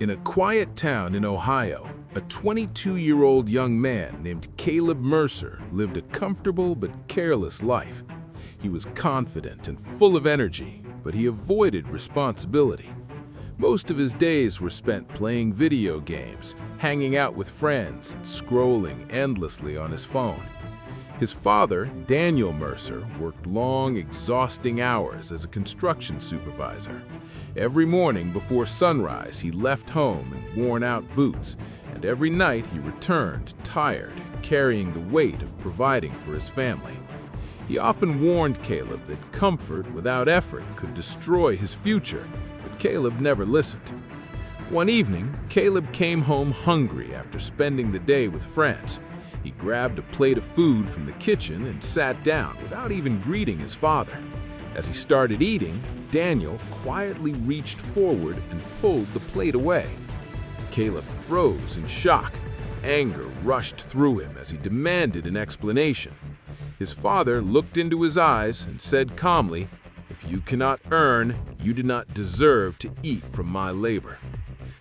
In a quiet town in Ohio, a 22-year-old young man named Caleb Mercer lived a comfortable but careless life. He was confident and full of energy, but he avoided responsibility. Most of his days were spent playing video games, hanging out with friends, and scrolling endlessly on his phone. His father, Daniel Mercer, worked long, exhausting hours as a construction supervisor. Every morning before sunrise, he left home in worn-out boots, and every night he returned, tired, carrying the weight of providing for his family. He often warned Caleb that comfort without effort could destroy his future, but Caleb never listened. One evening, Caleb came home hungry after spending the day with friends. He grabbed a plate of food from the kitchen and sat down without even greeting his father. As he started eating, Daniel quietly reached forward and pulled the plate away. Caleb froze in shock. Anger rushed through him as he demanded an explanation. His father looked into his eyes and said calmly, "If you cannot earn, you do not deserve to eat from my labor."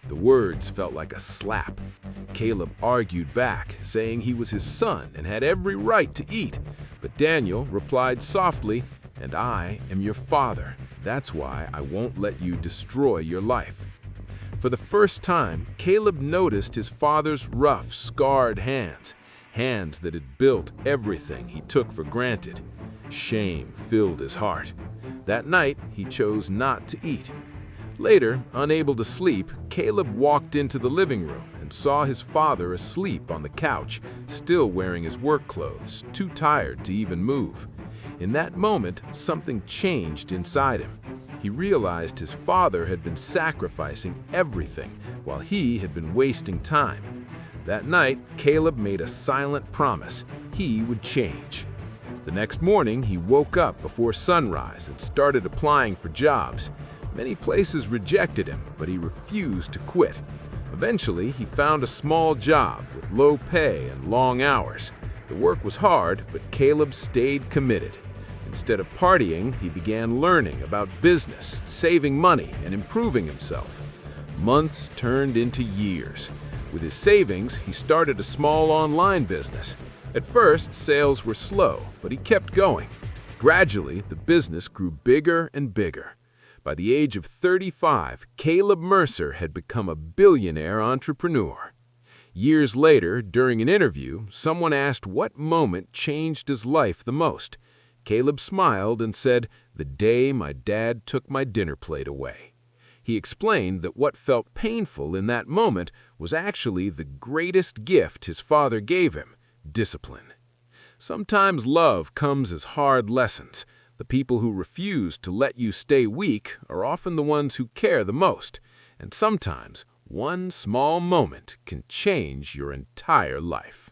The words felt like a slap. Caleb argued back, saying he was his son and had every right to eat. But Daniel replied softly, "And I am your father. That's why I won't let you destroy your life." For the first time, Caleb noticed his father's rough, scarred hands, hands that had built everything he took for granted. Shame filled his heart. That night, he chose not to eat. Later, unable to sleep, Caleb walked into the living room and saw his father asleep on the couch, still wearing his work clothes, too tired to even move. In that moment, something changed inside him. He realized his father had been sacrificing everything while he had been wasting time. That night, Caleb made a silent promise. He would change. The next morning, he woke up before sunrise and started applying for jobs. Many places rejected him, but he refused to quit. Eventually, he found a small job with low pay and long hours. The work was hard, but Caleb stayed committed. Instead of partying, he began learning about business, saving money, and improving himself. Months turned into years. With his savings, he started a small online business. At first, sales were slow, but he kept going. Gradually, the business grew bigger and bigger. By the age of 35, Caleb Mercer had become a billionaire entrepreneur. Years later, during an interview, someone asked what moment changed his life the most. Caleb smiled and said, "The day my dad took my dinner plate away." He explained that what felt painful in that moment was actually the greatest gift his father gave him: discipline. Sometimes love comes as hard lessons. The people who refuse to let you stay weak are often the ones who care the most. And sometimes, one small moment can change your entire life.